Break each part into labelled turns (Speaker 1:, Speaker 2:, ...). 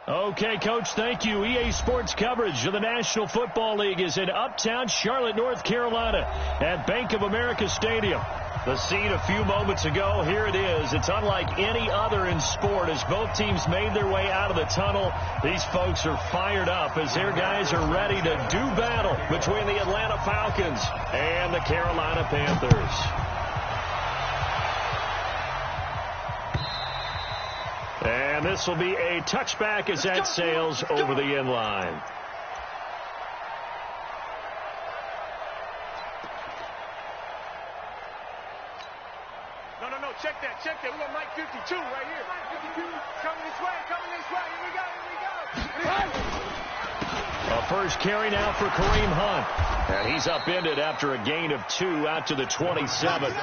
Speaker 1: Okay, Coach, thank you. EA Sports coverage of the National Football League is in uptown Charlotte, North Carolina at Bank of America Stadium. The scene a few moments ago, here it is. It's unlike any other in sport as both teams made their way out of the tunnel. These folks are fired up as their guys are ready to do battle between the Atlanta Falcons and the Carolina Panthers. And this will be a touchback as that sails over the end line.
Speaker 2: No, check that. We got Mike 52 right here. Mike 52, coming this way. Here we go.
Speaker 1: A first carry now for Kareem Hunt. And he's upended after a gain of 2 out to the 27.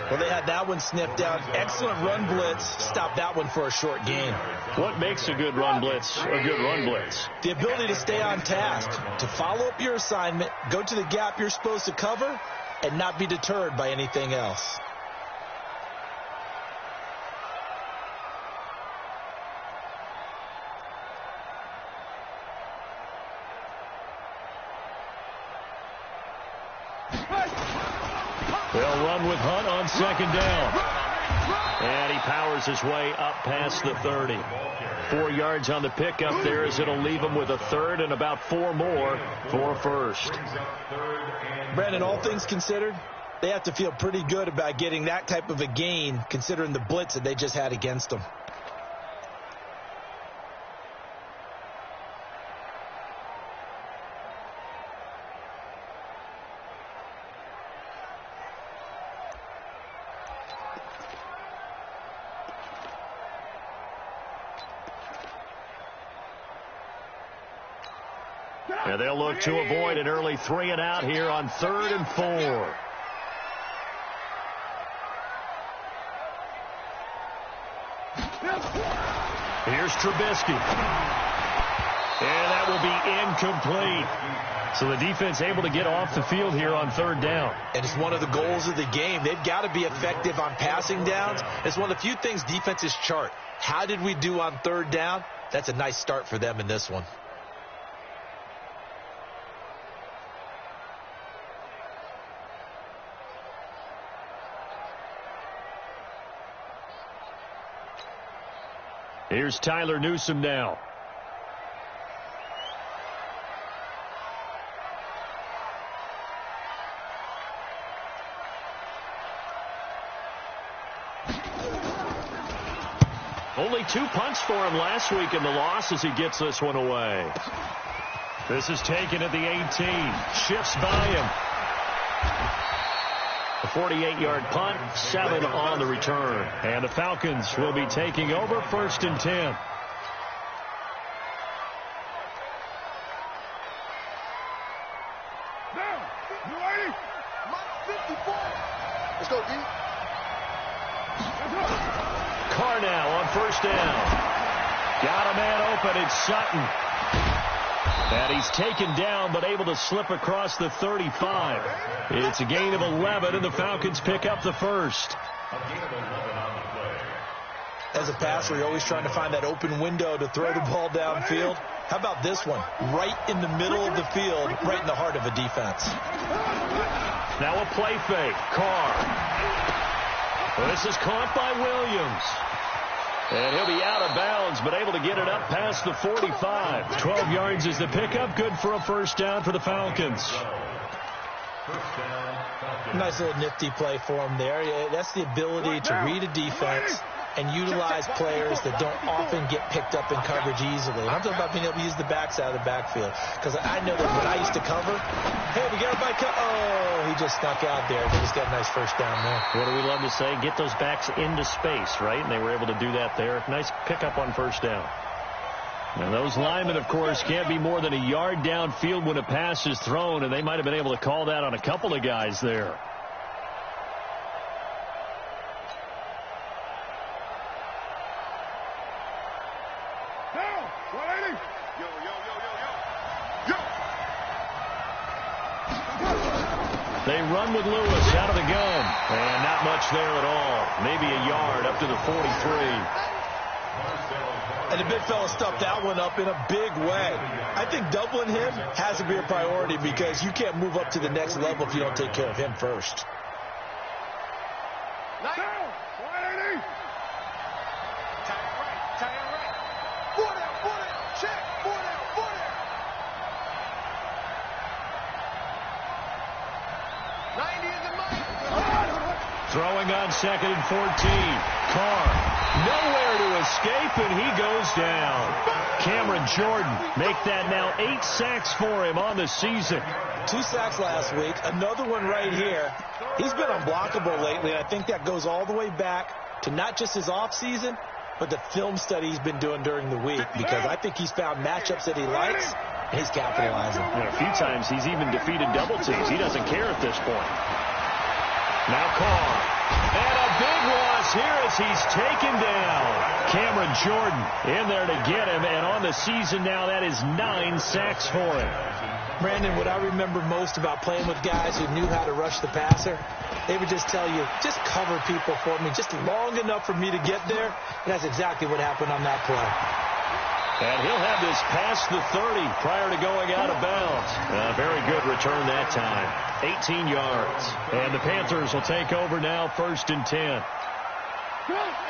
Speaker 3: Well, they had that one snipped out. Excellent run blitz. Stopped that one for a short gain.
Speaker 1: What makes a good run blitz a good run blitz?
Speaker 3: The ability to stay on task, to follow up your assignment, go to the gap you're supposed to cover, and not be deterred by anything else.
Speaker 1: They'll run with Hunt on second down. And he powers his way up past the 30. 4 yards on the pickup there as it'll leave him with a third and about 4 more for a first.
Speaker 3: Brandon, all things considered, they have to feel pretty good about getting that type of a gain considering the blitz that they just had against them.
Speaker 1: And they'll look to avoid an early 3 and out here on 3rd and 4. Here's Trubisky. And that will be incomplete. So the defense able to get off the field here on 3rd down.
Speaker 3: And it's one of the goals of the game. They've got to be effective on passing downs. It's one of the few things defenses chart. How did we do on 3rd down? That's a nice start for them in this one.
Speaker 1: Here's Tyler Newsome now. Only 2 punts for him last week in the loss as he gets this one away. This is taken at the 18. Shifts by him. A 48-yard punt, 7 on the return. And the Falcons will be taking over 1st and 10.
Speaker 2: Down. You ready? Mike 54. Let's go, D.
Speaker 1: Carr now on 1st down. Got a man open. It's Sutton. And he's taken down but able to slip across the 35. It's a gain of 11, and the Falcons pick up the first.
Speaker 3: As a passer, you're always trying to find that open window to throw the ball downfield. How about this one? Right in the middle of the field, right in the heart of a defense.
Speaker 1: Now a play fake. Carr. This is caught by Williams. And he'll be out of bounds, but able to get it up past the 45. 12 yards is the pickup. Good for a 1st down for the Falcons.
Speaker 3: Nice little nifty play for him there. That's the ability to read a defense and utilize players that don't often get picked up in coverage easily. And I'm talking about being able to use the backside of the backfield. Because I know that when I used to cover, hey, we got everybody oh, he just snuck out there. They just got a nice 1st down there.
Speaker 1: What do we love to say? Get those backs into space, right? And they were able to do that there. Nice pickup on 1st down. And those linemen, of course, can't be more than a yard downfield when a pass is thrown, and they might have been able to call that on a couple of guys there. They run with Lewis out of the gun. And not much there at all. Maybe a yard up to the 43.
Speaker 3: And the big fella stuffed that one up in a big way. I think doubling him has to be a priority because you can't move up to the next level if you don't take care of him first.
Speaker 1: Throwing on 2nd and 14. Carr, nowhere to escape, and he goes down. Cameron Jordan, make that now 8 sacks for him on the season.
Speaker 3: 2 sacks last week, another one right here. He's been unblockable lately, and I think that goes all the way back to not just his offseason, but the film study he's been doing during the week, because I think he's found matchups that he likes, and he's capitalizing.
Speaker 1: And a few times he's even defeated double teams. He doesn't care at this point. Now Carr. And a big loss here as he's taken down. Cameron Jordan in there to get him. And on the season now, that is 9 sacks for him.
Speaker 3: Brandon, what I remember most about playing with guys who knew how to rush the passer, they would just tell you, just cover people for me, just long enough for me to get there. And that's exactly what happened on that play.
Speaker 1: And he'll have this past the 30 prior to going out of bounds. A very good return that time. 18 yards. And the Panthers will take over now, 1st and 10.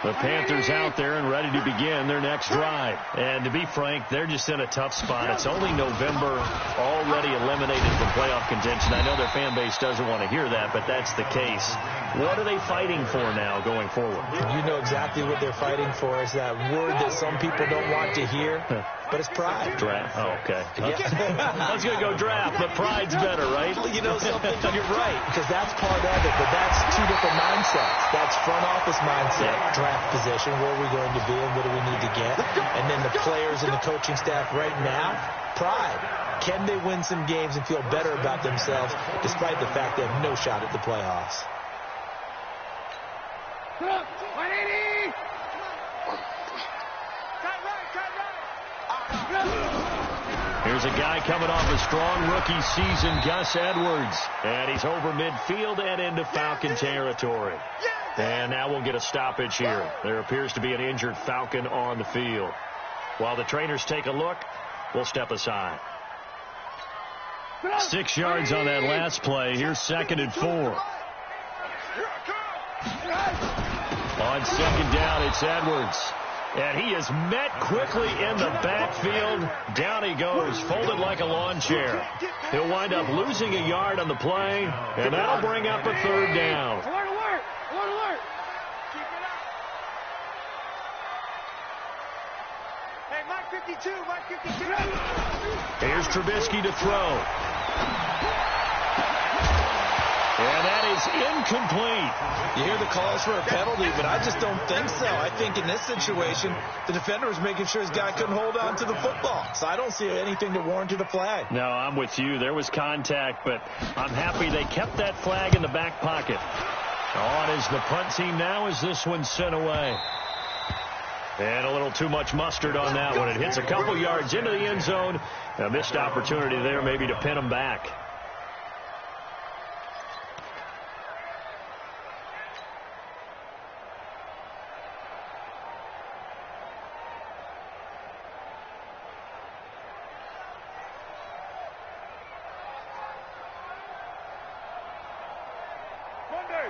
Speaker 1: The Panthers out there and ready to begin their next drive. And to be frank, they're just in a tough spot. It's only November, already eliminated from playoff contention. I know their fan base doesn't want to hear that, but that's the case. What are they fighting for now going forward?
Speaker 3: You know exactly what they're fighting for. Is that word that some people don't want to hear, but it's pride.
Speaker 1: Draft. Oh, okay. I was going to go draft, but pride's better, right?
Speaker 3: Well, you know something? You're right, because that's part of it, but that's 2 different mindsets. That's front office mindset, draft position, where are we going to be and what do we need to get? And then the players and the coaching staff right now, pride. Can they win some games and feel better about themselves despite the fact they have no shot at the playoffs?
Speaker 1: Here's a guy coming off a strong rookie season, Gus Edwards. And he's over midfield and into Falcon territory. And now we'll get a stoppage here. There appears to be an injured Falcon on the field. While the trainers take a look, we'll step aside. 6 yards on that last play. Here's 2nd and 4. On 2nd down, it's Edwards. And he is met quickly in the backfield. Down he goes, folded like a lawn chair. He'll wind up losing a yard on the play, and that'll bring up a 3rd down.
Speaker 2: Alert, alert! Alert, alert! Keep it up. Hey, Mike 52, Mike 52.
Speaker 1: Here's Trubisky to throw. And that is incomplete.
Speaker 3: You hear the calls for a penalty, but I just don't think so. I think in this situation, the defender was making sure his guy couldn't hold on to the football. So I don't see anything that warranted a flag.
Speaker 1: No, I'm with you. There was contact, but I'm happy they kept that flag in the back pocket. On is the punt team now as this one's sent away. And a little too much mustard on that one. It hits a couple yards into the end zone. A missed opportunity there maybe to pin them back.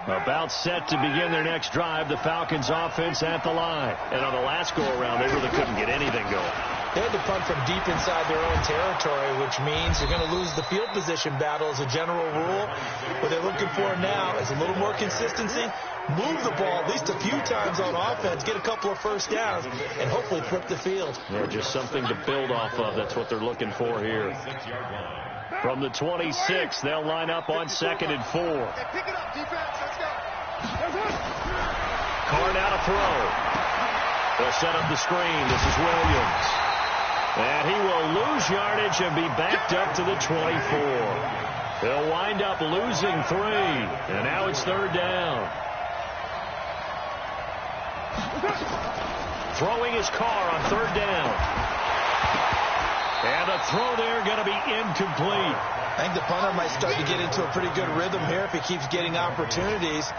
Speaker 1: About set to begin their next drive, the Falcons offense at the line. And on the last go-around, they really couldn't get anything going.
Speaker 3: They had to punt from deep inside their own territory, which means they're going to lose the field position battle as a general rule. What they're looking for now is a little more consistency, move the ball at least a few times on offense, get a couple of first downs, and hopefully flip the field.
Speaker 1: Yeah, just something to build off of. That's what they're looking for here. From the 26, they'll line up on 2nd and 4.
Speaker 2: Hey, pick it up, defense. Let's go.
Speaker 1: Carr now to throw. They'll set up the screen. This is Williams. And he will lose yardage and be backed up to the 24. They'll wind up losing 3. And now it's 3rd down. Throwing his Carr on 3rd down. And the throw there going to be incomplete.
Speaker 3: I think the punter might start to get into a pretty good rhythm here if he keeps getting opportunities.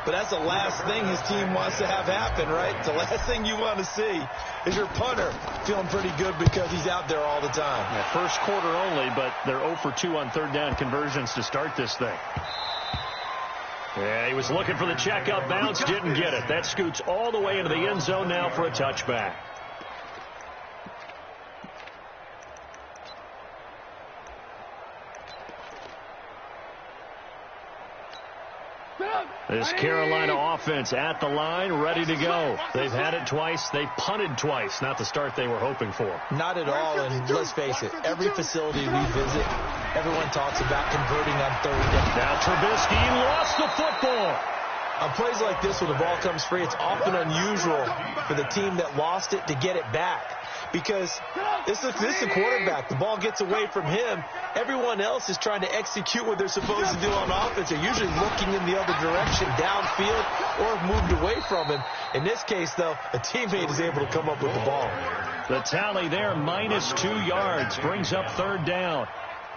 Speaker 3: but that's the last thing his team wants to have happen, right? The last thing you want to see is your punter feeling pretty good because he's out there all the time.
Speaker 1: Yeah, first quarter only, but they're 0 for 2 on third down conversions to start this thing. Yeah, he was looking for the checkup bounce, didn't get it. That scoots all the way into the end zone now for a touchback. This Carolina offense at the line, ready to go. They've had it twice. They've punted twice. Not the start they were hoping for.
Speaker 3: Not at all, and let's face it, every facility we visit, everyone talks about converting on third down.
Speaker 1: Now Trubisky lost the football.
Speaker 3: On plays like this where the ball comes free, it's often unusual for the team that lost it to get it back. Because this is the quarterback. The ball gets away from him. Everyone else is trying to execute what they're supposed to do on offense. They're usually looking in the other direction, downfield, or have moved away from him. In this case, though, a teammate is able to come up with the ball.
Speaker 1: The tally there, minus 2 yards, brings up third down.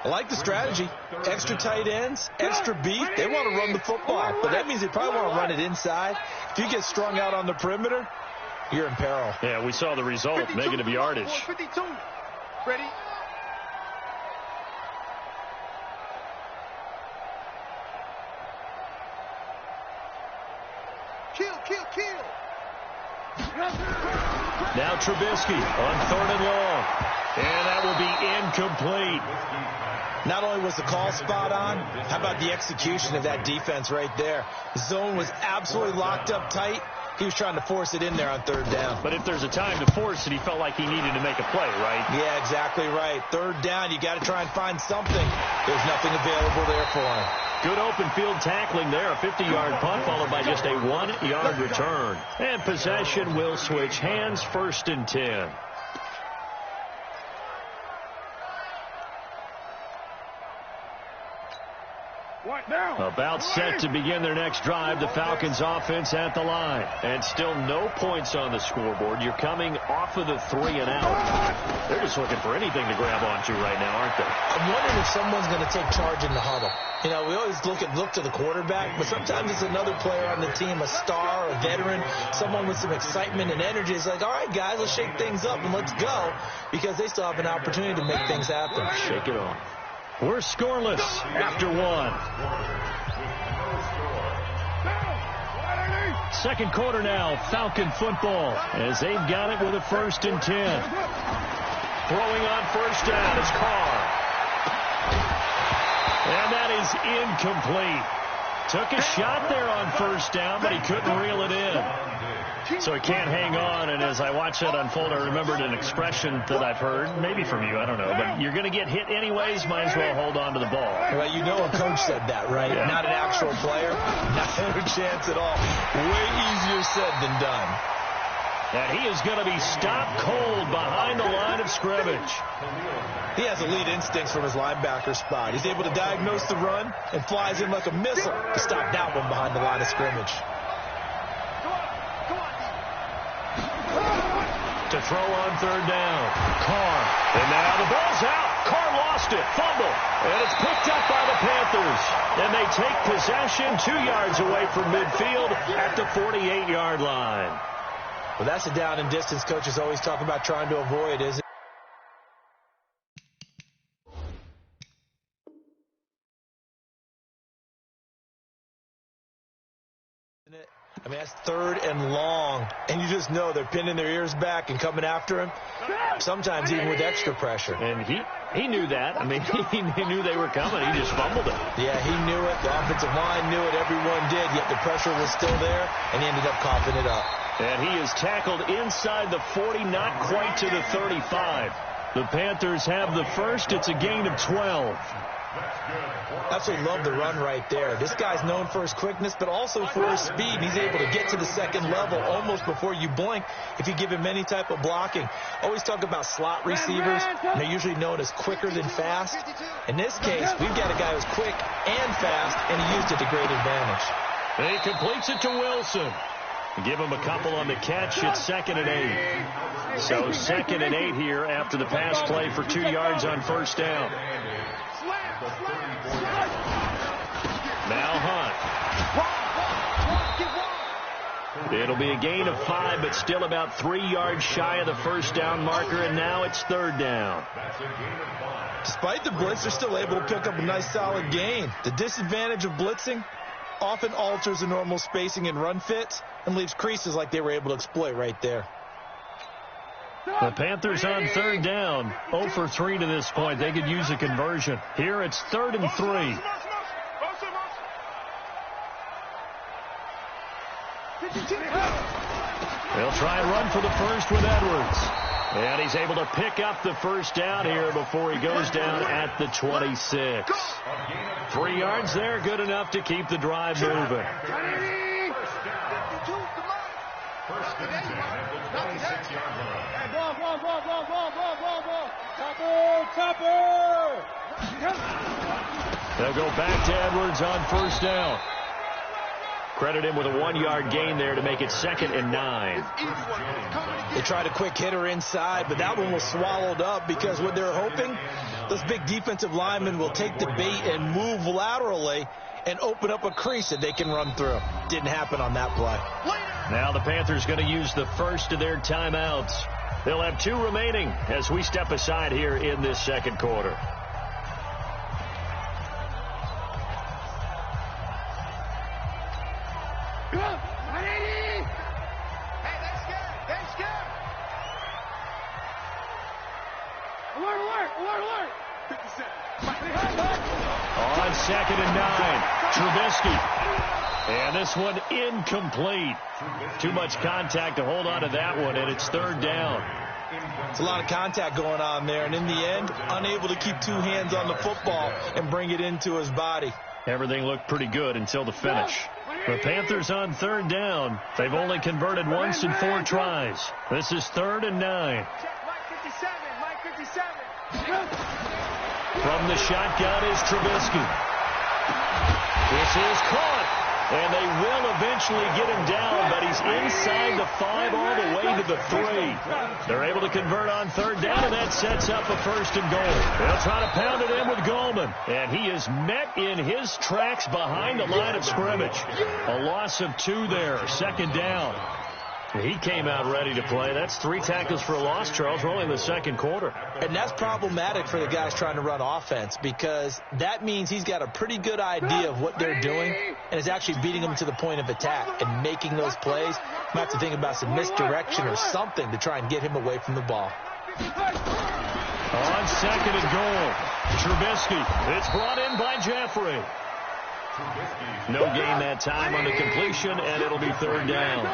Speaker 3: I like the strategy. Extra tight ends, extra beef. They want to run the football, but that means they probably want to run it inside. If you get strung out on the perimeter, you're in peril.
Speaker 1: Yeah, we saw the result, 52, negative yardage.
Speaker 2: 52. Ready? Kill.
Speaker 1: Now Trubisky on third and long. And that will be incomplete.
Speaker 3: Not only was the call spot on, how about the execution of that defense right there? The zone was absolutely locked up tight. He was trying to force it in there on third down.
Speaker 1: But if there's a time to force it, he felt like he needed to make a play, right?
Speaker 3: Yeah, exactly right. Third down, you got to try and find something. There's nothing available there for him.
Speaker 1: Good open field tackling there. A 50-yard punt followed by just a 1-yard return. And possession will switch hands, 1st and 10. About set to begin their next drive. The Falcons offense at the line. And still no points on the scoreboard. You're coming off of the 3 and out. They're just looking for anything to grab onto right now, aren't they?
Speaker 3: I'm wondering if someone's going to take charge in the huddle. You know, we always look to the quarterback, but sometimes it's another player on the team, a star, a veteran, someone with some excitement and energy. It's like, all right, guys, let's shake things up and let's go, because they still have an opportunity to make things happen.
Speaker 1: Shake it off. We're scoreless after 1. Second quarter now, Falcon football, as they've got it with a 1st and 10. Throwing on first down is Carr. And that is incomplete. Took a shot there on first down, but he couldn't reel it in. So he can't hang on, and as I watch that unfold, I remembered an expression that I've heard, maybe from you, I don't know, but you're going to get hit anyways, might as well hold on to the ball.
Speaker 3: Well, you know a coach said that, right? Yeah. Not an actual player, not a chance at all. Way easier said than done.
Speaker 1: And he is going to be stopped cold behind the line of scrimmage.
Speaker 3: He has elite instincts from his linebacker spot. He's able to diagnose the run and flies in like a missile to stop that one behind the line of scrimmage.
Speaker 1: To throw on third down. Carr. And now the ball's out. Carr lost it. Fumble. And it's picked up by the Panthers. And they take possession 2 yards away from midfield at the 48-yard line.
Speaker 3: Well, that's a down and distance coaches always talk about trying to avoid, isn't it? I mean, that's third and long, and you just know they're pinning their ears back and coming after him, sometimes even with extra pressure.
Speaker 1: And he knew that. I mean, he knew they were coming. He just fumbled it.
Speaker 3: Yeah, he knew it. The offensive line knew it. Everyone did, yet the pressure was still there, and he ended up coughing it up.
Speaker 1: And he is tackled inside the 40, not quite to the 35. The Panthers have the first. It's a gain of 12.
Speaker 3: Absolutely love the run right there. This guy's known for his quickness, but also for his speed. He's able to get to the second level almost before you blink if you give him any type of blocking. Always talk about slot receivers, and they're usually known as quicker than fast. In this case, we've got a guy who's quick and fast, and he used it to great advantage.
Speaker 1: And he completes it to Wilson. Give him a couple on the catch. It's 2nd and 8. So 2nd and 8 here after the pass play for 2 yards on first down. Now Hunt. It'll be a gain of 5, but still about 3 yards shy of the first down marker, and now it's third down.
Speaker 3: Despite the blitz, they're still able to pick up a nice solid gain. The disadvantage of blitzing often alters the normal spacing and run fits and leaves creases like they were able to exploit right there.
Speaker 1: The Panthers on third down, 0 for 3 to this point. They could use a conversion. Here it's 3rd and 3. They'll try and run for the first with Edwards. And he's able to pick up the first down here before he goes down at the 26. 3 yards there, good enough to keep the drive moving. They'll go back to Edwards on first down. Credit him with a 1-yard gain there to make it 2nd and 9.
Speaker 3: They tried a quick hitter inside, but that one was swallowed up because what they're hoping, those big defensive linemen will take the bait and move laterally and open up a crease that they can run through. Didn't happen on that play.
Speaker 1: Now the Panthers going to use the first of their timeouts. They'll have 2 remaining as we step aside here in this second quarter. On 2nd and 9, Trubisky. And this one incomplete. Too much contact to hold on to that one, and it's 3rd down.
Speaker 3: It's a lot of contact going on there, and in the end, unable to keep 2 hands on the football and bring it into his body.
Speaker 1: Everything looked pretty good until the finish. The Panthers on 3rd down. They've only converted once in 4 tries. This is 3rd and 9. From the shotgun is Trubisky. This is caught. And they will eventually get him down, but he's inside the 5 all the way to the 3. They're able to convert on 3rd down, and that sets up a 1st and goal. They'll try to pound it in with Goldman. And he is met in his tracks behind the line of scrimmage. A loss of 2 there, 2nd down. He came out ready to play. That's 3 tackles for a loss, Charles. We're only in the second quarter.
Speaker 3: And that's problematic for the guys trying to run offense because that means he's got a pretty good idea of what they're doing and is actually beating them to the point of attack and making those plays. You have to think about some misdirection or something to try and get him away from the ball.
Speaker 1: On 2nd and goal, Trubisky. It's brought in by Jeffrey. No gain that time on the completion, and it'll be 3rd down.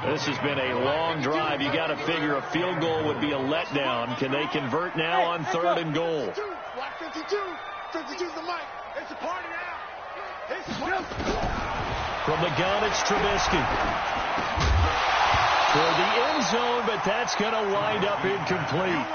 Speaker 1: This has been a long drive. You got to figure a field goal would be a letdown. Can they convert now on 3rd and goal?
Speaker 2: 52's the mic. It's a party now. It's a party.
Speaker 1: From the gun, it's Trubisky. For the end zone, but that's going to wind up incomplete.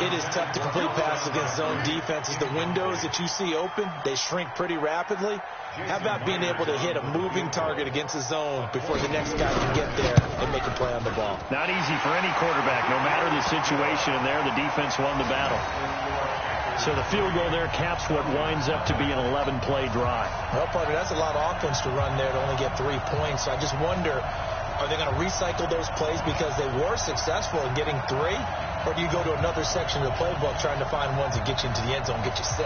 Speaker 3: It is tough to complete passes against zone defenses. The windows that you see open, they shrink pretty rapidly. How about being able to hit a moving target against the zone before the next guy can get there and make a play on the ball?
Speaker 1: Not easy for any quarterback, no matter the situation, and there the defense won the battle. So the field goal there caps what winds up to be an 11-play drive.
Speaker 3: Well, partner, that's a lot of offense to run there to only get 3 points. So I just wonder, are they going to recycle those plays because they were successful in getting 3? Or do you go to another section of the playbook trying to find ones that get you into the end zone and get you 6?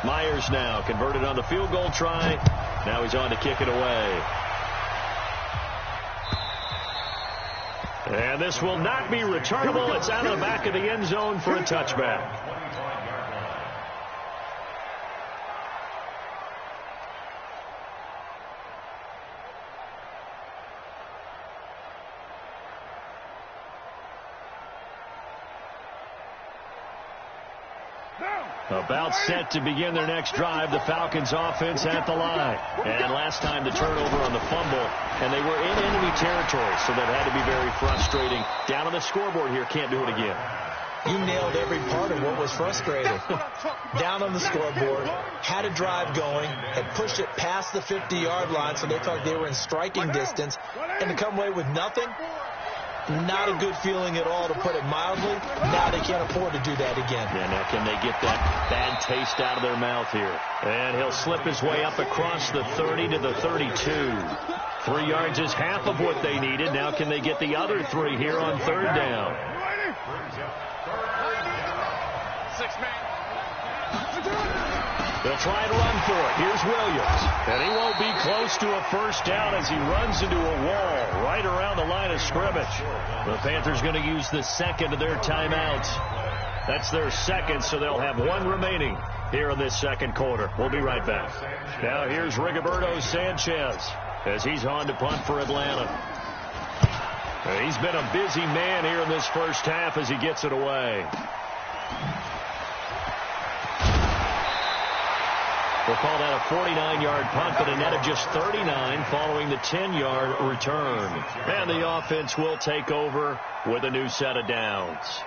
Speaker 1: Myers now converted on the field goal try. Now he's on to kick it away. And this will not be returnable. It's out of the back of the end zone for a touchback. About set to begin their next drive, the Falcons offense at the line. And last time the turnover on the fumble, and they were in enemy territory, so that had to be very frustrating. Down on the scoreboard here, can't do it again.
Speaker 3: You nailed every part of what was frustrating. Down on the scoreboard, had a drive going, had pushed it past the 50-yard line, so they thought they were in striking distance, and to come away with nothing, Not a good feeling at all, to put it mildly. Now they can't afford to do that again.
Speaker 1: Yeah, now can they get that bad taste out of their mouth here? And he'll slip his way up across the 30 to the 32. 3 yards is half of what they needed. Now can they get the other 3 here on 3rd down?
Speaker 2: 6 man.
Speaker 1: They'll try and run for it. Here's Williams. And he won't be close to a first down as he runs into a wall right around the line of scrimmage. The Panthers going to use the second of their timeouts. That's their second, so they'll have 1 remaining here in this second quarter. We'll be right back. Now here's Rigoberto Sanchez as he's on to punt for Atlanta. He's been a busy man here in this first half as he gets it away. We'll call that a 49-yard punt, but a net of just 39 following the 10-yard return. And the offense will take over with a new set of downs.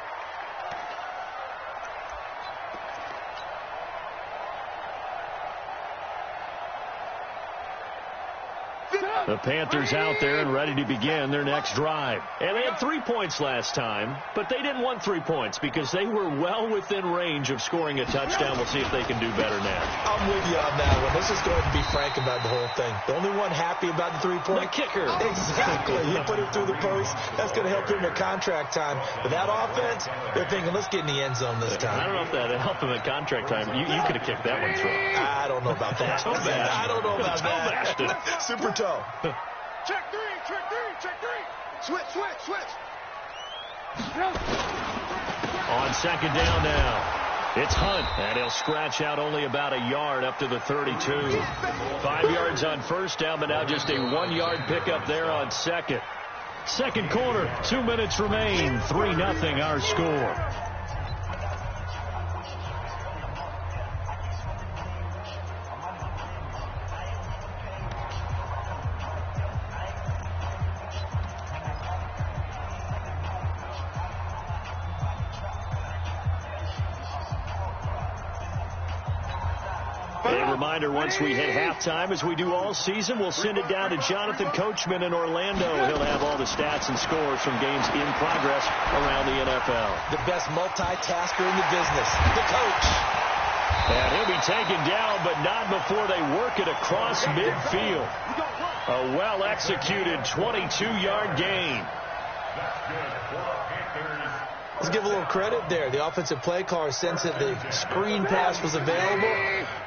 Speaker 1: The Panthers out there and ready to begin their next drive. And they had 3 points last time, but they didn't want 3 points because they were well within range of scoring a touchdown. We'll see if they can do better now.
Speaker 3: I'm with you on that one. Let's just go ahead and be frank about the whole thing. The only one happy about the 3-point?
Speaker 1: The kicker.
Speaker 3: Exactly. He put it through the post. That's going to help him at contract time. But that offense, they're thinking, let's get in the end zone this time.
Speaker 1: I don't know if that helped him at contract time. You could have kicked that one through.
Speaker 3: I don't know about that.
Speaker 1: Toe bashed.
Speaker 3: I don't know about that. Super toe.
Speaker 2: Check 3, check 3, check 3. Switch.
Speaker 1: On second down now, it's Hunt, and he'll scratch out only about a yard up to the 32. 5 yards on first down, but now just a 1-yard pickup there on second. Second quarter, 2 minutes remain, 3-0 our score. Reminder, once we hit halftime, as we do all season, we'll send it down to Jonathan Coachman in Orlando. He'll have all the stats and scores from games in progress around the NFL.
Speaker 3: The best multitasker in the business, the coach.
Speaker 1: And he'll be taken down, but not before they work it across midfield. A well-executed 22-yard gain.
Speaker 3: Let's give a little credit there. The offensive play caller sensed that the screen pass was available.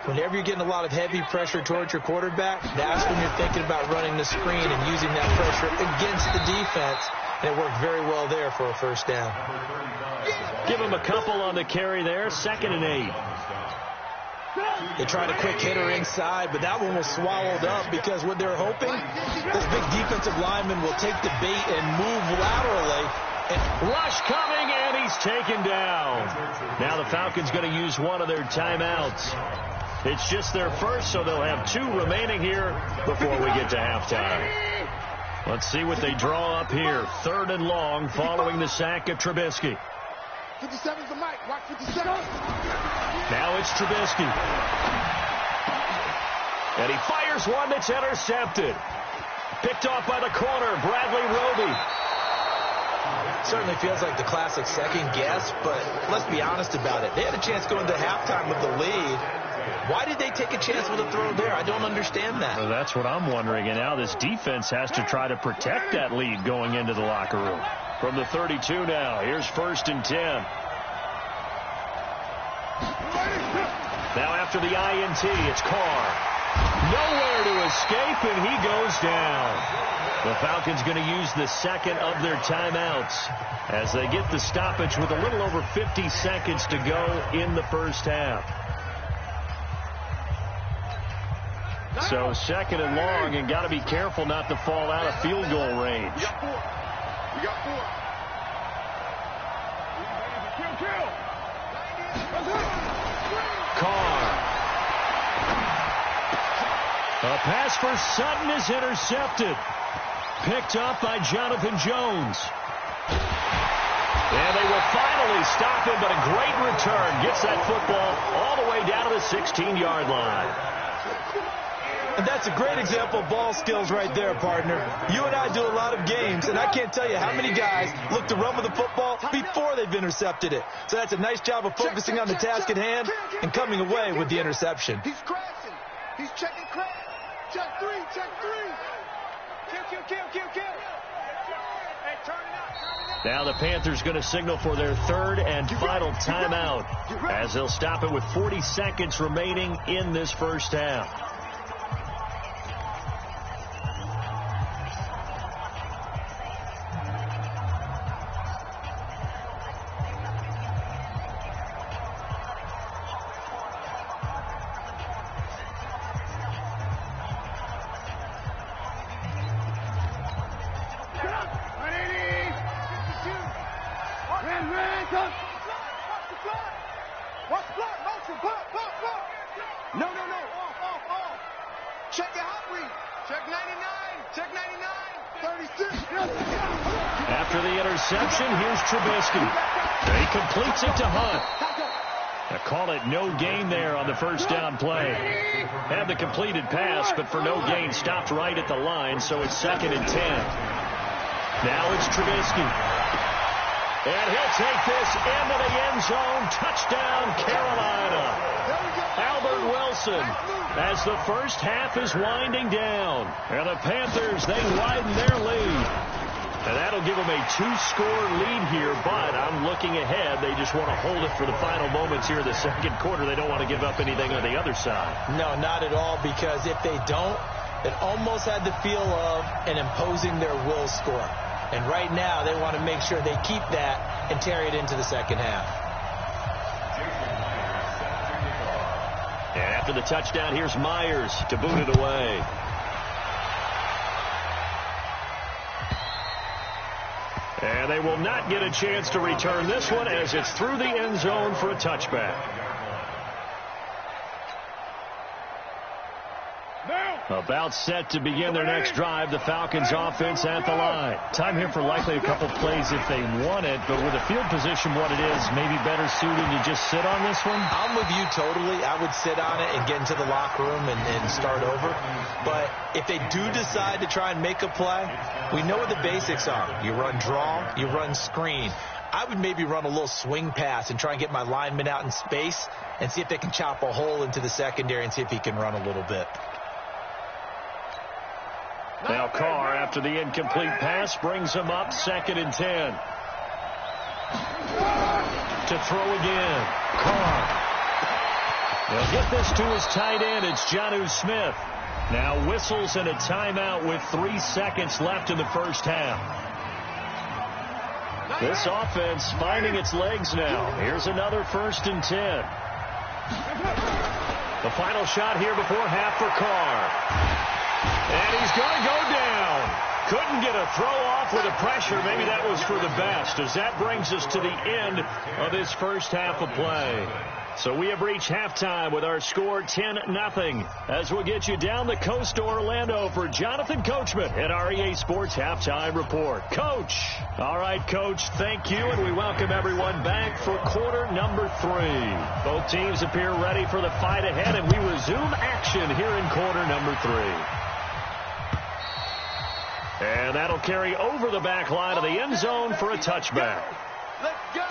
Speaker 3: Whenever you're getting a lot of heavy pressure towards your quarterback, that's when you're thinking about running the screen and using that pressure against the defense. And it worked very well there for a first down.
Speaker 1: Give him a couple on the carry there. 2nd and 8.
Speaker 3: They tried a quick hitter inside, but that one was swallowed up because what they're hoping, this big defensive lineman will take the bait and move laterally.
Speaker 1: Rush coming, and he's taken down. Now the Falcons going to use one of their timeouts. It's just their first, so they'll have 2 remaining here before we get to halftime. Let's see what they draw up here. 3rd and long following the sack of Trubisky.
Speaker 2: 57's the mic. Watch 57.
Speaker 1: Now it's Trubisky. And he fires one that's intercepted. Picked off by the corner, Bradley Roby.
Speaker 3: Certainly feels like the classic second guess, but let's be honest about it. They had a chance going to halftime with the lead. Why did they take a chance with a throw there? I don't understand that.
Speaker 1: Well, that's what I'm wondering. And now this defense has to try to protect that lead going into the locker room. From the 32 now, here's 1st and 10. Now after the INT, it's Carr. Nowhere to escape, and he goes down. The Falcons going to use the second of their timeouts as they get the stoppage with a little over 50 seconds to go in the first half. So 2nd and long, and got to be careful not to fall out of field goal range.
Speaker 2: We got 4.
Speaker 1: Carr. A pass for Sutton is intercepted. Picked up by Jonathan Jones. And they will finally stop him, but a great return. Gets that football all the way down to the 16-yard line.
Speaker 3: And that's a great example of ball skills right there, partner. You and I do a lot of games, and I can't tell you how many guys look to run with the football before they've intercepted it. So that's a nice job of focusing on the task at hand and coming away with the interception.
Speaker 2: He's crashing. He's checking crash. Check three. Check three. Kill. Hey, turn it up.
Speaker 1: Now the Panthers going to signal for their third and final timeout as they'll stop it with 40 seconds remaining in this first half.
Speaker 2: No. Off. Check your hot read. Check 99. Check 99. 36.
Speaker 1: After the interception, here's Trubisky. He completes it to Hunt. They call it no gain there on the first down play. Had the completed pass, but for no gain, stopped right at the line, so it's 2nd and 10. Now it's Trubisky. And he'll take this into the end zone. Touchdown, Carolina. Albert Wilson, as the first half is winding down. And the Panthers, they widen their lead. And that'll give them a 2-score lead here, but I'm looking ahead. They just want to hold it for the final moments here in the second quarter. They don't want to give up anything on the other side.
Speaker 3: No, not at all, because if they don't, it almost had the feel of an imposing their will score. And right now, they want to make sure they keep that and carry it into the second half.
Speaker 1: And after the touchdown, here's Myers to boot it away. And they will not get a chance to return this one as it's through the end zone for a touchback. About set to begin their next drive, the Falcons offense at the line. Time here for likely a couple plays if they want it, but with the field position what it is, maybe better suited to just sit on this one?
Speaker 3: I'm with you totally. I would sit on it and get into the locker room and start over. But if they do decide to try and make a play, we know what the basics are. You run draw, you run screen. I would maybe run a little swing pass and try and get my lineman out in space and see if they can chop a hole into the secondary and see if he can run a little bit.
Speaker 1: Now Carr, after the incomplete pass, brings him up 2nd and 10. To throw again. Carr. They'll get this to his tight end. It's Jonnu Smith. Now whistles and a timeout with 3 seconds left in the first half. This offense finding its legs now. Here's another 1st and 10. The final shot here before half for Carr. And he's going to go down. Couldn't get a throw off with the pressure. Maybe that was for the best, as that brings us to the end of this first half of play. So we have reached halftime with our score 10-0. As we'll get you down the coast to Orlando for Jonathan Coachman at our EA Sports Halftime Report. Coach. All right, Coach, thank you, and we welcome everyone back for quarter number 3. Both teams appear ready for the fight ahead, and we resume action here in quarter number 3. And that'll carry over the back line of the end zone for a touchback.
Speaker 2: Let's go.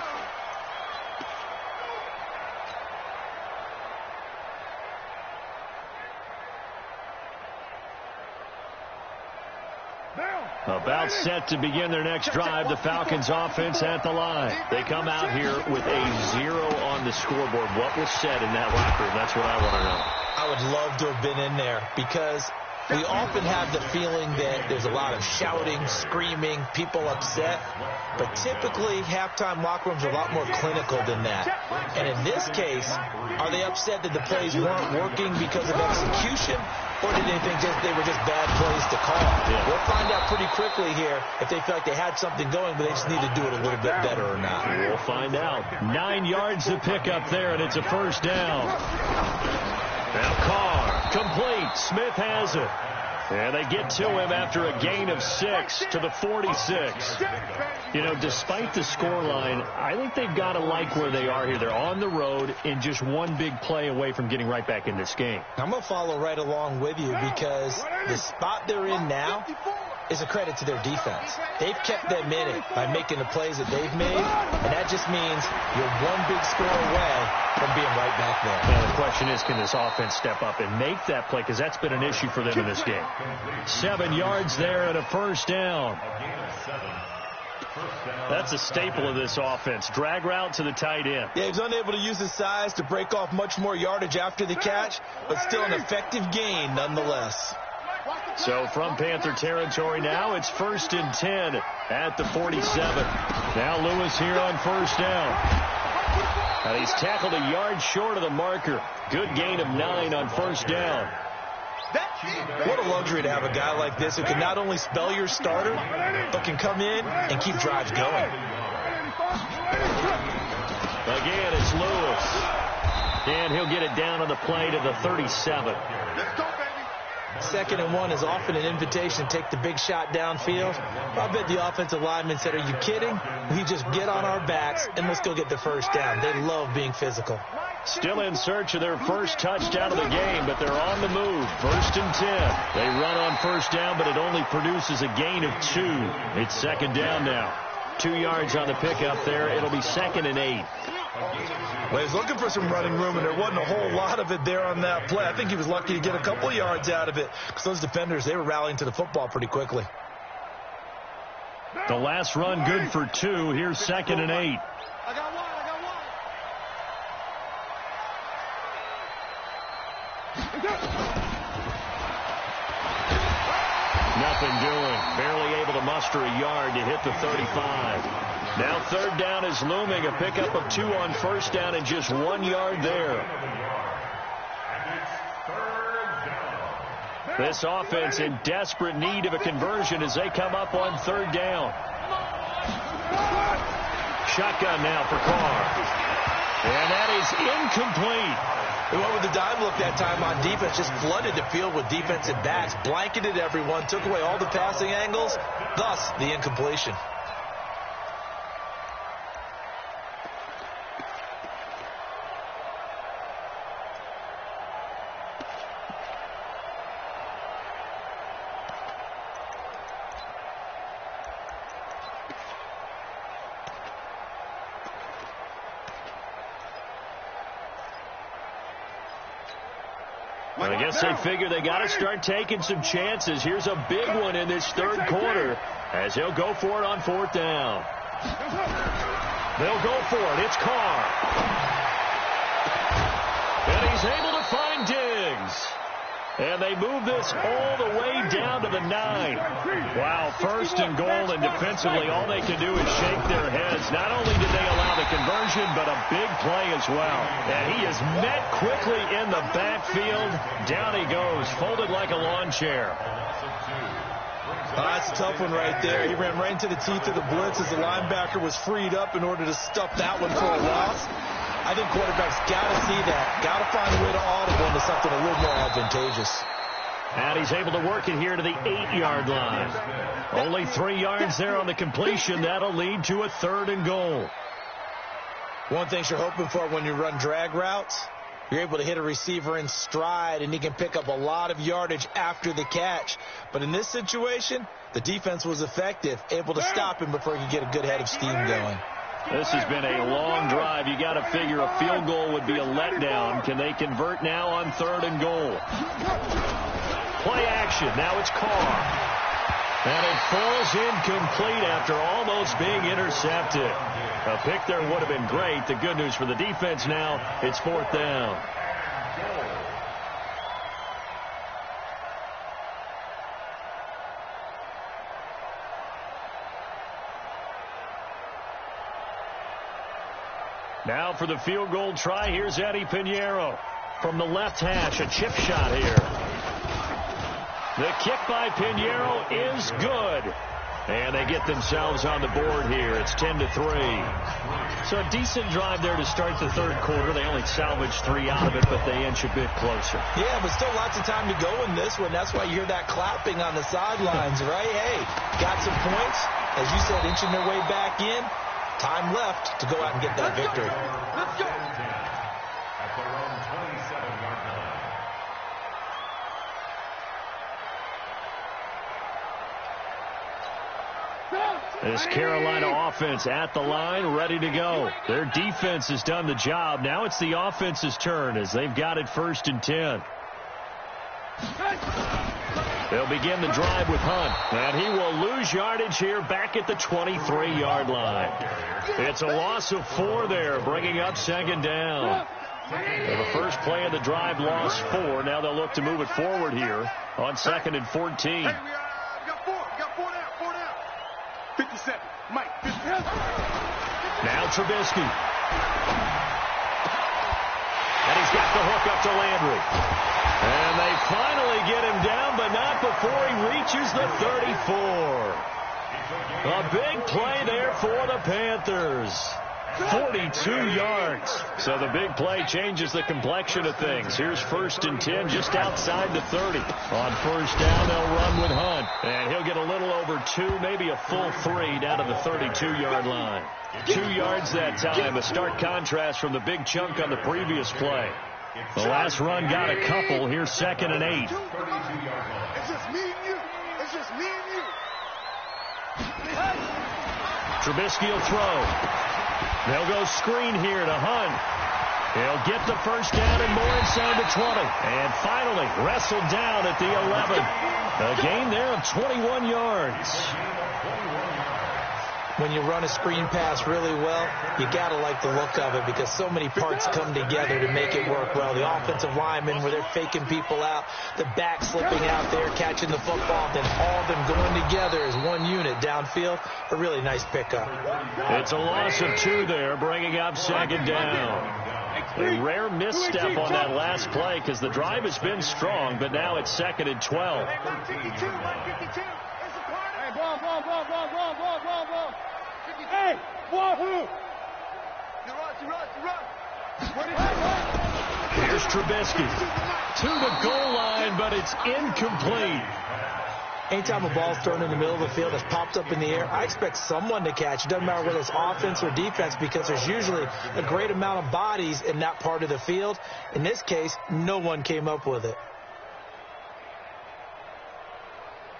Speaker 1: About set to begin their next drive, the Falcons offense at the line. They come out here with a 0 on the scoreboard. What was said in that locker room? That's what I want to know.
Speaker 3: I would love to have been in there, because we often have the feeling that there's a lot of shouting, screaming, people upset. But typically, halftime locker rooms are a lot more clinical than that. And in this case, are they upset that the plays weren't working because of execution? Or did they think they were just bad plays to call?
Speaker 1: Yeah.
Speaker 3: We'll find out pretty quickly here if they feel like they had something going, but they just need to do it a little bit better or not.
Speaker 1: We'll find out. 9 yards to pick up there, and it's a first down. Now Carr, complete. Smith has it. And they get to him after a gain of 6 to the 46. You know, despite the scoreline, I think they've got to like where they are here. They're on the road and just one big play away from getting right back in this game.
Speaker 3: I'm going to follow right along with you because the spot they're in now is a credit to their defense. They've kept them in it by making the plays that they've made, and that just means you're one big score away from being right back there.
Speaker 1: Now, the question is, can this offense step up and make that play? Because that's been an issue for them in this game. 7 yards there and a first down. That's a staple of this offense. Drag route to the tight end.
Speaker 3: Yeah, he's unable to use his size to break off much more yardage after the catch, but still an effective gain nonetheless.
Speaker 1: So from Panther territory now, it's 1st and 10 at the 47. Now Lewis here on first down. And he's tackled a yard short of the marker. Good gain of 9 on first down.
Speaker 3: What a luxury to have a guy like this who can not only spell your starter, but can come in and keep drives going.
Speaker 1: Again, it's Lewis. And he'll get it down on the play to the 37.
Speaker 3: 2nd and 1 is often an invitation to take the big shot downfield. I bet the offensive lineman said, "Are you kidding? We just get on our backs and let's go get the first down." They love being physical.
Speaker 1: Still in search of their first touchdown of the game, but they're on the move. 1st and 10. They run on first down, but it only produces a gain of 2. It's 2nd down now. 2 yards on the pickup there. It'll be 2nd and 8.
Speaker 3: Well, he was looking for some running room, and there wasn't a whole lot of it there on that play. I think he was lucky to get a couple of yards out of it because those defenders, they were rallying to the football pretty quickly.
Speaker 1: The last run good for 2. Here's 2nd and 8.
Speaker 2: I got one.
Speaker 1: Nothing doing. Barely able to muster a yard to hit the 35. Now 3rd down is looming. A pickup of 2 on first down and just 1 yard there. This offense in desperate need of a conversion as they come up on 3rd down. Shotgun now for Carr. And that is incomplete.
Speaker 3: They went with the dive look that time on defense, just flooded the field with defensive backs, blanketed everyone, took away all the passing angles, thus the incompletion.
Speaker 1: I guess they figure they got to start taking some chances. Here's a big one in this 3rd quarter as he'll go for it on 4th down. They'll go for it. It's Carr. And he's able to find Diggs. And they move this all the way down to the 9. Wow, 1st and goal, and defensively all they can do is shake their heads. Not only did they allow the conversion, but a big play as well. And he is met quickly in the backfield. Down he goes, folded like a lawn chair.
Speaker 3: That's a tough one right there. He ran right into the teeth of the blitz as the linebacker was freed up in order to stuff that one for a loss. I think quarterbacks got to see that. Got to find a way to audible into something a little more advantageous.
Speaker 1: And he's able to work it here to the 8-yard line. Only 3 yards there on the completion. That'll lead to a 3rd and goal.
Speaker 3: One thing you're hoping for when you run drag routes, you're able to hit a receiver in stride, and he can pick up a lot of yardage after the catch. But in this situation, the defense was effective, able to stop him before he could get a good head of steam going.
Speaker 1: This has been a long drive. You got to figure a field goal would be a letdown. Can they convert now on 3rd and goal? Play action. Now it's Carr. And it falls incomplete after almost being intercepted. A pick there would have been great. The good news for the defense now, it's 4th down. Now for the field goal try, here's Eddie Pinheiro. From the left hash, a chip shot here. The kick by Pinheiro is good. And they get themselves on the board here. It's 10-3. So a decent drive there to start the third quarter. They only salvaged 3 out of it, but they inch a bit closer.
Speaker 3: Yeah, but still lots of time to go in this one. That's why you hear that clapping on the sidelines, right? Hey, got some points. As you said, inching their way back in. Time left to go out and get that victory.
Speaker 2: Let's go.
Speaker 1: This Carolina offense at the line, ready to go. Their defense has done the job. Now it's the offense's turn as they've got it 1st and 10. They'll begin the drive with Hunt, and he will lose yardage here back at the 23-yard line. It's a loss of 4 there, bringing up 2nd down. The first play of the drive lost 4. Now they'll look to move it forward here on 2nd and 14.
Speaker 2: Hey, we got 4. We got 4 down. 4 down. 57. Mike. 57.
Speaker 1: Now Trubisky. And he's got the hook up to Landry. And they finally get him down, but not before he reaches the 34. A big play there for the Panthers. 42 yards. So the big play changes the complexion of things. Here's 1st and 10 just outside the 30. On 1st down, they'll run with Hunt. And he'll get a little over 2, maybe a full 3 down to the 32-yard line. 2 yards that time. A stark contrast from the big chunk on the previous play. The last run got a couple. Here's 2nd and 8.
Speaker 2: It's just me and you. It's just me and you.
Speaker 1: Trubisky will throw. They'll go screen here to Hunt. He'll get the 1st down and more inside the 20. And finally wrestled down at the 11. A gain there of 21 yards.
Speaker 3: When you run a screen pass really well, you got to like the look of it because so many parts come together to make it work well. The offensive linemen where they're faking people out, the back slipping out there, catching the football, then all of them going together as one unit downfield. A really nice pickup.
Speaker 1: It's a loss of 2 there, bringing up 2nd down. A rare misstep on that last play because the drive has been strong, but now it's 2nd and 12.
Speaker 2: Hey, Wahoo!
Speaker 1: Here's Trubisky to the goal line, but it's incomplete.
Speaker 3: Anytime a ball's thrown in the middle of the field that's popped up in the air, I expect someone to catch. It doesn't matter whether it's offense or defense because there's usually a great amount of bodies in that part of the field. In this case, no one came up with it.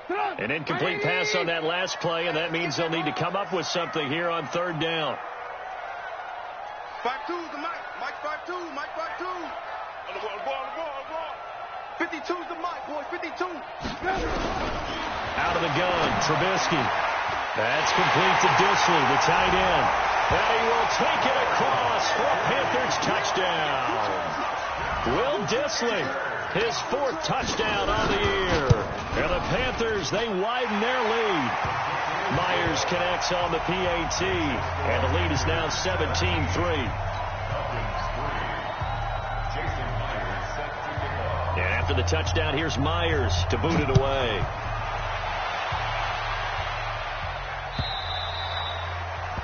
Speaker 1: An incomplete pass on that last play, and that means they'll need to come up with something here on 3rd down.
Speaker 2: 5-2's the Mike. Mike 5-2. Mike 5-2. On the ball. 52's the Mike, boys. 52.
Speaker 1: Out of the gun, Trubisky. That's complete to Disley, the tight end. And he will take it across for a Panthers touchdown. Will Disley, his 4th touchdown on the year. And the Panthers, they widen their lead. Myers connects on the PAT, and the lead is now 17-3. And after the touchdown, here's Myers to boot it away.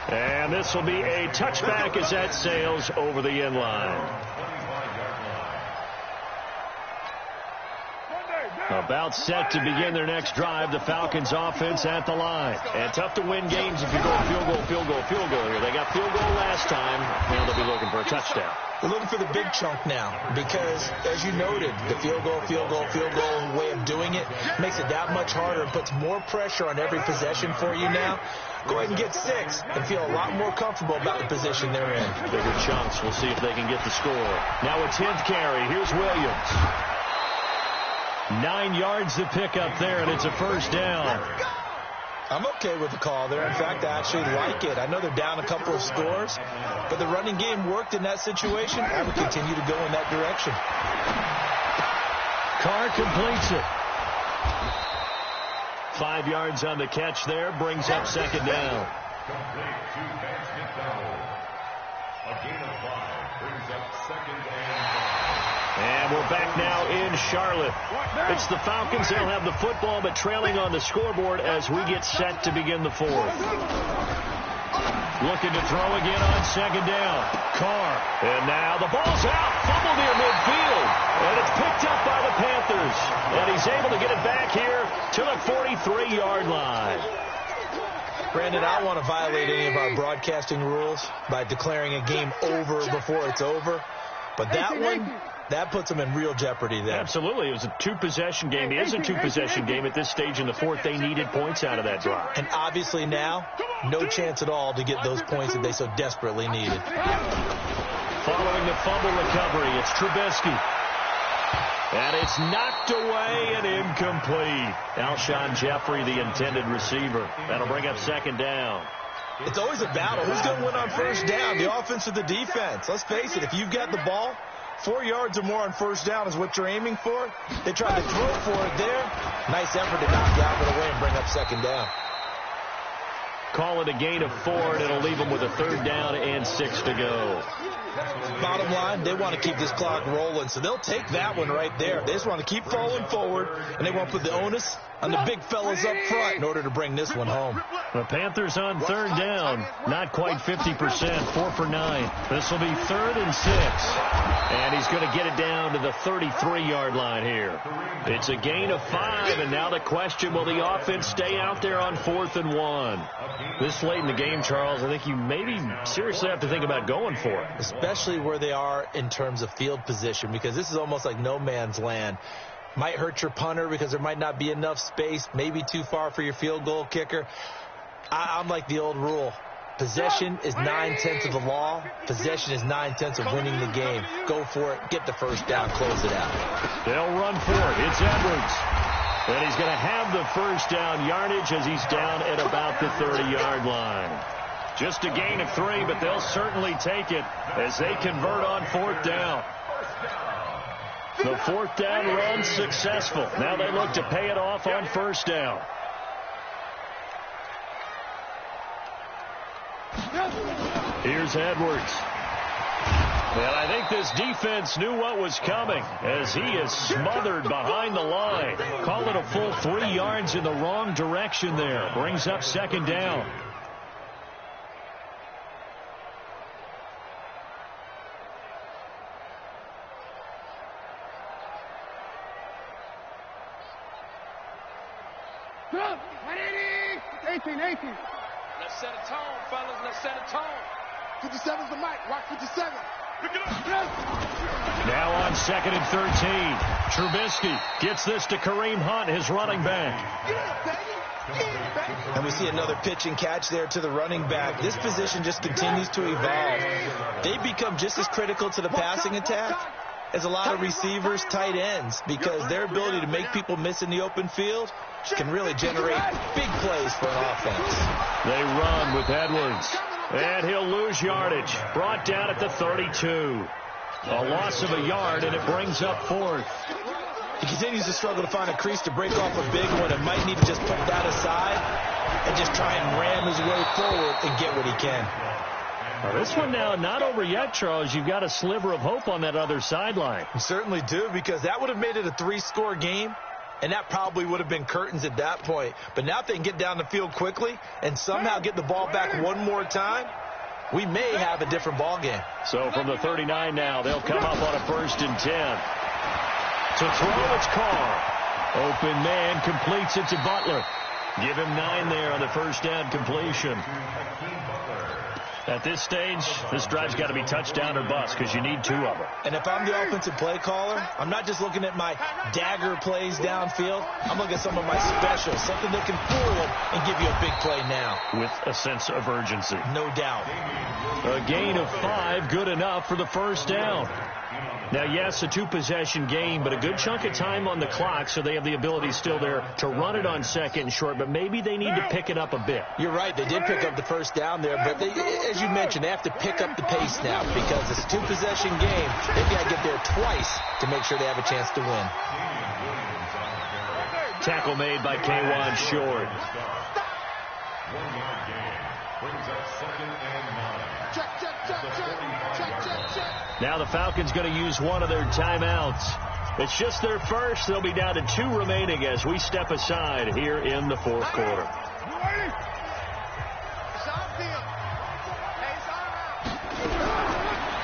Speaker 1: And this will be a touchback as that sails over the end line. About set to begin their next drive. The Falcons offense at the line. And tough to win games if you go field goal here. They got field goal last time. Now they'll be looking for a touchdown.
Speaker 3: We're looking for the big chunk now because, as you noted, the field goal way of doing it makes it that much harder and puts more pressure on every possession for you now. Go ahead and get 6 and feel a lot more comfortable about the position they're in.
Speaker 1: Bigger chunks. We'll see if they can get the score. Now a 10th carry. Here's Williams. 9 yards to pick up there, and it's a 1st down.
Speaker 3: I'm okay with the call there. In fact, I actually like it. I know they're down a couple of scores, but the running game worked in that situation. I would continue to go in that direction.
Speaker 1: Carr completes it. 5 yards on the catch there, brings up 2nd down.
Speaker 4: A gain of 5 brings up 2nd and 5.
Speaker 1: And we're back now in Charlotte. It's the Falcons. They'll have the football, but trailing on the scoreboard as we get set to begin the 4th. Looking to throw again on 2nd down. Carr. And now the ball's out. Fumble near midfield. And it's picked up by the Panthers. And he's able to get it back here to the 43-yard line.
Speaker 3: Brandon, I don't want to violate any of our broadcasting rules by declaring a game over before it's over. But that one, that puts them in real jeopardy there.
Speaker 1: Absolutely. It was a 2-possession game. It is a 2-possession game at this stage in the 4th. They needed points out of that drive.
Speaker 3: And obviously now, no chance at all to get those points that they so desperately needed.
Speaker 1: Following the fumble recovery, it's Trubisky. And it's knocked away and incomplete. Alshon Jeffrey, the intended receiver. That'll bring up 2nd down.
Speaker 3: It's always a battle. Who's going to win on 1st down, the offense or the defense? Let's face it, if you've got the ball, 4 yards or more on 1st down is what you're aiming for. They tried to throw for it there. Nice effort to knock Galvin away and bring up 2nd down.
Speaker 1: Call it a gain of 4, and it'll leave them with a 3rd down and 6 to go.
Speaker 3: Bottom line, they want to keep this clock rolling, so they'll take that one right there. They just want to keep falling forward, and they want to put the onus on the big fellas up front in order to bring this one home.
Speaker 1: The Panthers on 3rd down, not quite 50%, 4 for 9. This will be 3rd and 6. And he's going to get it down to the 33-yard line here. It's a gain of 5, and now the question, will the offense stay out there on 4th and 1? This late in the game, Charles, I think you maybe seriously have to think about going for it.
Speaker 3: Especially where they are in terms of field position, because this is almost like no man's land. Might hurt your punter because there might not be enough space, maybe too far for your field goal kicker. I'm like the old rule. Possession is 9/10 of the law. Possession is 9/10 of winning the game. Go for it. Get the 1st down. Close it out.
Speaker 1: They'll run for it. It's Edwards. And he's going to have the 1st down yardage as he's down at about the 30-yard line. Just a gain of 3, but they'll certainly take it as they convert on 4th down. The 4th down run successful. Now they look to pay it off on 1st down. Here's Edwards. And I think this defense knew what was coming as he is smothered behind the line. Call it a full 3 yards in the wrong direction there. Brings up 2nd down.
Speaker 2: Let's set a tone, fellas. Let's set a tone. 57's the mic. Watch 57.
Speaker 1: Now on 2nd and 13. Trubisky gets this to Kareem Hunt, his running back.
Speaker 3: And we see another pitch and catch there to the running back. This position just continues to evolve. They become just as critical to the passing attack as a lot of receivers, tight ends, because their ability to make people miss in the open field can really generate big plays for an offense.
Speaker 1: They run with Edwards, and he'll lose yardage. Brought down at the 32. A loss of a yard, and it brings up 4th.
Speaker 3: He continues to struggle to find a crease to break off a big one and might need to just put that aside and just try and ram his way forward and get what he can.
Speaker 1: Now this one now not over yet, Charles. You've got a sliver of hope on that other sideline.
Speaker 3: You certainly do, because that would have made it a 3-score game, and that probably would have been curtains at that point. But now if they can get down the field quickly and somehow get the ball back one more time, we may have a different ball game.
Speaker 1: So from the 39 now, they'll come up on a 1st and 10. To throw, it's Carr. Open man, completes it to Butler. Give him 9 there on the 1st down completion. At this stage, this drive's got to be touchdown or bust because you need 2 of them.
Speaker 3: And if I'm the offensive play caller, I'm not just looking at my dagger plays downfield. I'm looking at some of my specials, something that can fool them and give you a big play now.
Speaker 1: With a sense of urgency.
Speaker 3: No doubt.
Speaker 1: A gain of 5, good enough for the 1st down. Now, yes, a 2-possession game, but a good chunk of time on the clock, so they have the ability still there to run it on 2nd and short, but maybe they need to pick it up a bit.
Speaker 3: You're right. They did pick up the 1st down there, but they, as you mentioned, they have to pick up the pace now because it's a 2-possession game. They've got to get there twice to make sure they have a chance to win.
Speaker 1: Tackle made by K1 Short.
Speaker 4: 1-yard gain brings up 2nd and 9.
Speaker 1: Now the Falcons going to use one of their timeouts. It's just their first. They'll be down to 2 remaining as we step aside here in the fourth quarter.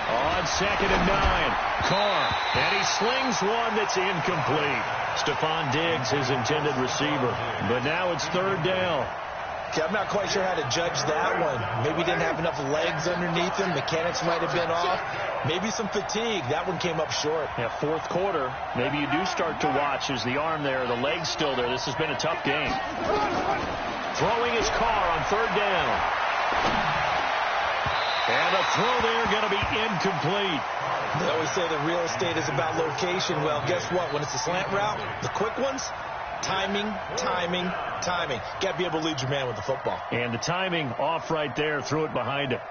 Speaker 1: On 2nd and 9, Carr, and he slings one that's incomplete. Stephon Diggs, his intended receiver. But now it's 3rd down.
Speaker 3: Okay, I'm not quite sure how to judge that one. Maybe he didn't have enough legs underneath him. Mechanics might have been off. Maybe some fatigue. That one came up short.
Speaker 1: Yeah, fourth quarter. Maybe you do start to watch. Is the arm there? The leg's still there? This has been a tough game. Throwing his Carr on 3rd down. And the throw there going to be incomplete.
Speaker 3: They always say the real estate is about location. Well, guess what? When it's a slant route, the quick ones, timing, timing, timing. Got to be able to lead your man with the football.
Speaker 1: And the timing off right there. Threw it behind him.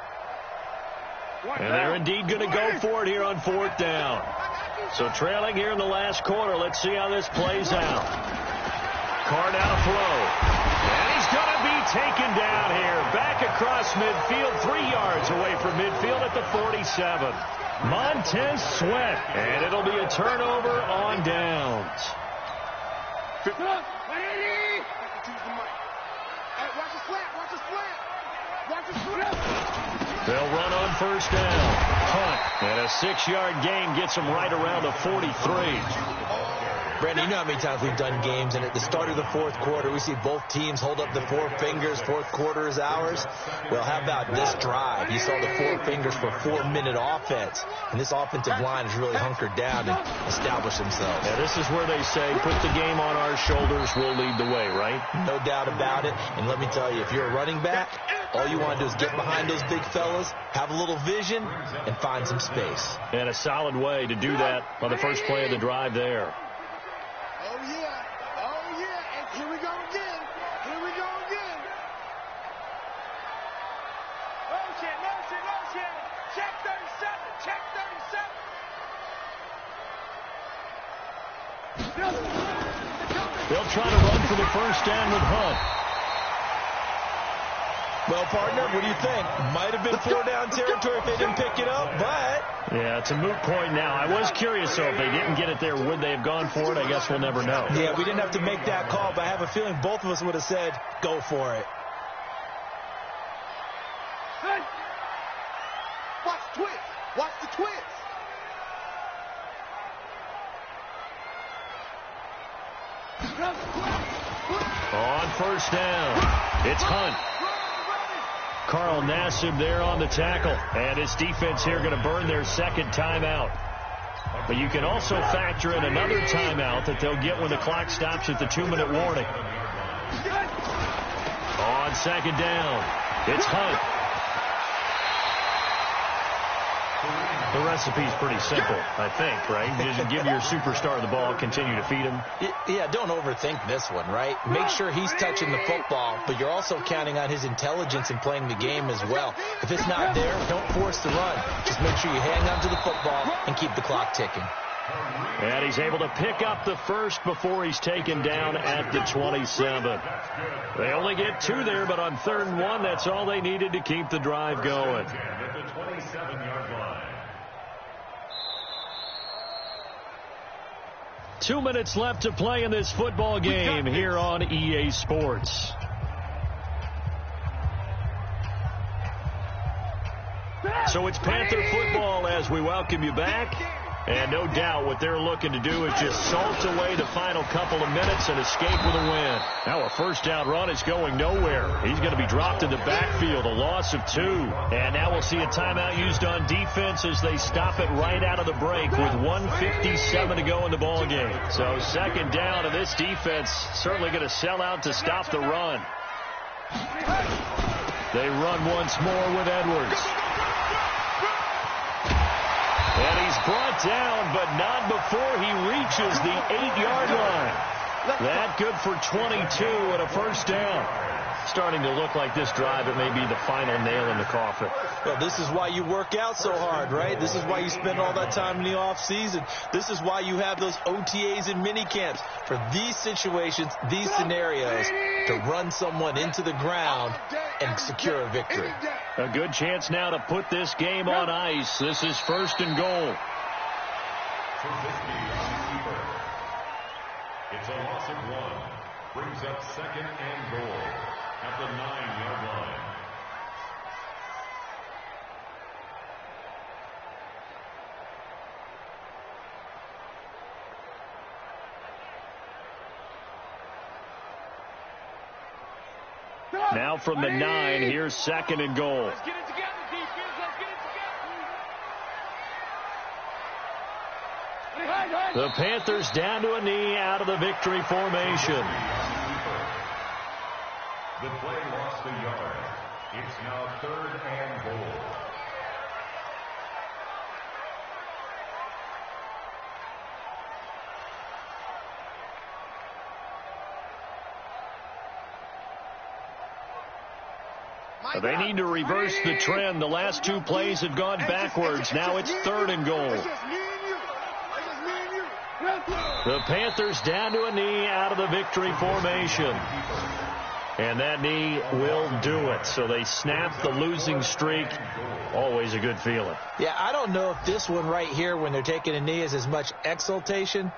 Speaker 1: And they're indeed going to go for it here on 4th down. So trailing here in the last quarter. Let's see how this plays out. Carr down a throw. And he's going to be taken down here. Back across midfield. 3 yards away from midfield at the 47. Montez Sweat. And it'll be a turnover on downs. They'll run on 1st down. Punt. And a 6-yard gain gets them right around the 43.
Speaker 3: Brandon, you know how many times we've done games, and at the start of the fourth quarter, we see both teams hold up the 4 fingers. Fourth quarter is ours. Well, how about this drive? You saw the 4 fingers for 4-minute offense, and this offensive line has really hunkered down and established themselves.
Speaker 1: Yeah, this is where they say, put the game on our shoulders, we'll lead the way, right?
Speaker 3: No doubt about it. And let me tell you, if you're a running back, all you want to do is get behind those big fellas, have a little vision, and find some space.
Speaker 1: And a solid way to do that on the first play of the drive there.
Speaker 2: Oh, yeah. Oh, yeah. And here we go again. Here we go again. Motion, motion, motion. Check 37. Check 37.
Speaker 1: They'll try to run for the 1st down with Hunt.
Speaker 3: Well, partner, what do you think? Might have been 4-down territory if they didn't pick it up, but...
Speaker 1: Yeah, it's a moot point now. I was curious, though, if they didn't get it there, would they have gone for it? I guess we'll never know.
Speaker 3: Yeah, we didn't have to make that call, but I have a feeling both of us would have said, go for it.
Speaker 2: Hey! Watch the twist. Watch the twist.
Speaker 1: On 1st down, it's Hunt. Carl Nassib there on the tackle. And his defense here going to burn their 2nd timeout. But you can also factor in another timeout that they'll get when the clock stops at the 2-minute warning. On 2nd down, it's Hunt. The recipe's pretty simple, I think, right? Just give your superstar the ball, continue to feed him.
Speaker 3: Yeah, don't overthink this one, right? Make sure he's touching the football, but you're also counting on his intelligence in playing the game as well. If it's not there, don't force the run. Just make sure you hang on to the football and keep the clock ticking.
Speaker 1: And he's able to pick up the 1st before he's taken down at the 27. They only get 2 there, but on 3rd and 1, that's all they needed to keep the drive going.
Speaker 4: 27-yard line.
Speaker 1: 2 minutes left to play in this football game here on EA Sports. So it's Panther football as we welcome you back. And no doubt what they're looking to do is just salt away the final couple of minutes and escape with a win. Now a 1st down run is going nowhere. He's going to be dropped in the backfield, a loss of 2. And now we'll see a timeout used on defense as they stop it right out of the break with 1:57 to go in the ball game. So 2nd down, and this defense certainly going to sell out to stop the run. They run once more with Edwards. And he's brought down, but not before he reaches the 8-yard line. That good for 22 and a 1st down. Starting to look like this drive, it may be the final nail in the coffin.
Speaker 3: Well, this is why you work out so hard, right? This is why you spend all that time in the offseason. This is why you have those OTAs and mini camps. For these situations, these scenarios, to run someone into the ground and secure a victory.
Speaker 1: A good chance now to put this game on ice. This is 1st and goal.
Speaker 4: It's a loss of 1. Brings up 2nd and goal at the 9-yard line.
Speaker 1: Now from the 9, here's 2nd and goal.
Speaker 2: Let's get it together, defense. Let's get it together.
Speaker 1: The Panthers down to a knee out of the victory formation.
Speaker 4: The play lost a yard. It's now 3rd and goal.
Speaker 1: They need to reverse the trend. The last 2 plays had gone backwards. Now it's 3rd and goal. The Panthers down to a knee out of the victory formation. And that knee will do it. So they snap the losing streak. Always a good feeling.
Speaker 3: Yeah, I don't know if this one right here when they're taking a knee is as much exultation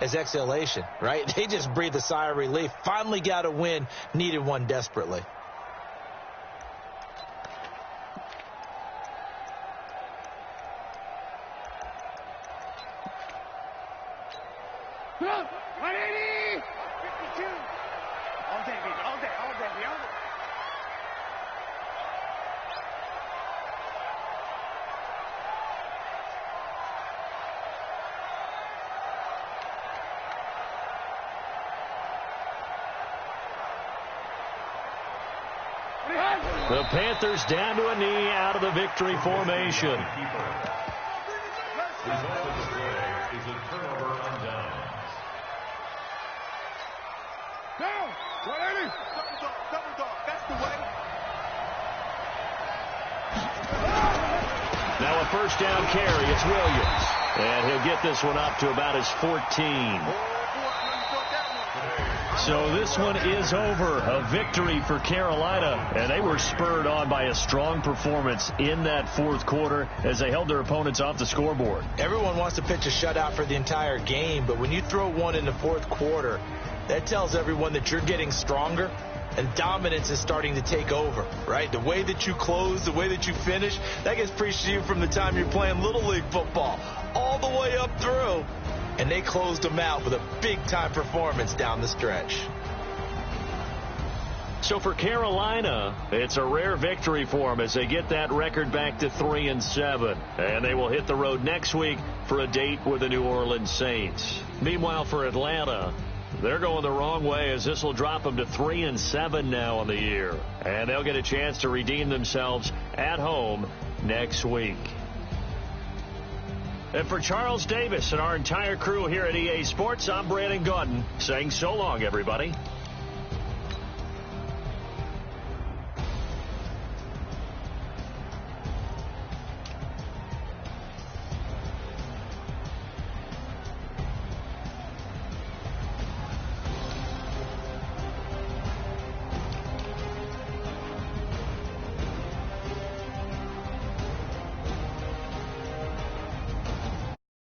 Speaker 3: as exhalation, right? They just breathe a sigh of relief. Finally got a win. Needed one desperately.
Speaker 1: The Panthers down to a knee out of the victory formation.
Speaker 4: Result of the play is a turnover on downs.
Speaker 2: Down! 180! Double dog. That's the way.
Speaker 1: Now a 1st down carry. It's Williams. And he'll get this one up to about his 14. So this one is over. A victory for Carolina. And they were spurred on by a strong performance in that 4th quarter as they held their opponents off the scoreboard.
Speaker 3: Everyone wants to pitch a shutout for the entire game, but when you throw one in the 4th quarter, that tells everyone that you're getting stronger and dominance is starting to take over, right? The way that you close, the way that you finish, that gets preached to you from the time you're playing Little League football all the way up through. And they closed them out with a big-time performance down the stretch.
Speaker 1: So for Carolina, it's a rare victory for them as they get that record back to 3-7. And they will hit the road next week for a date with the New Orleans Saints. Meanwhile, for Atlanta, they're going the wrong way as this will drop them to 3-7 now on the year. And they'll get a chance to redeem themselves at home next week. And for Charles Davis and our entire crew here at EA Sports, I'm Brandon Gaudin saying so long, everybody.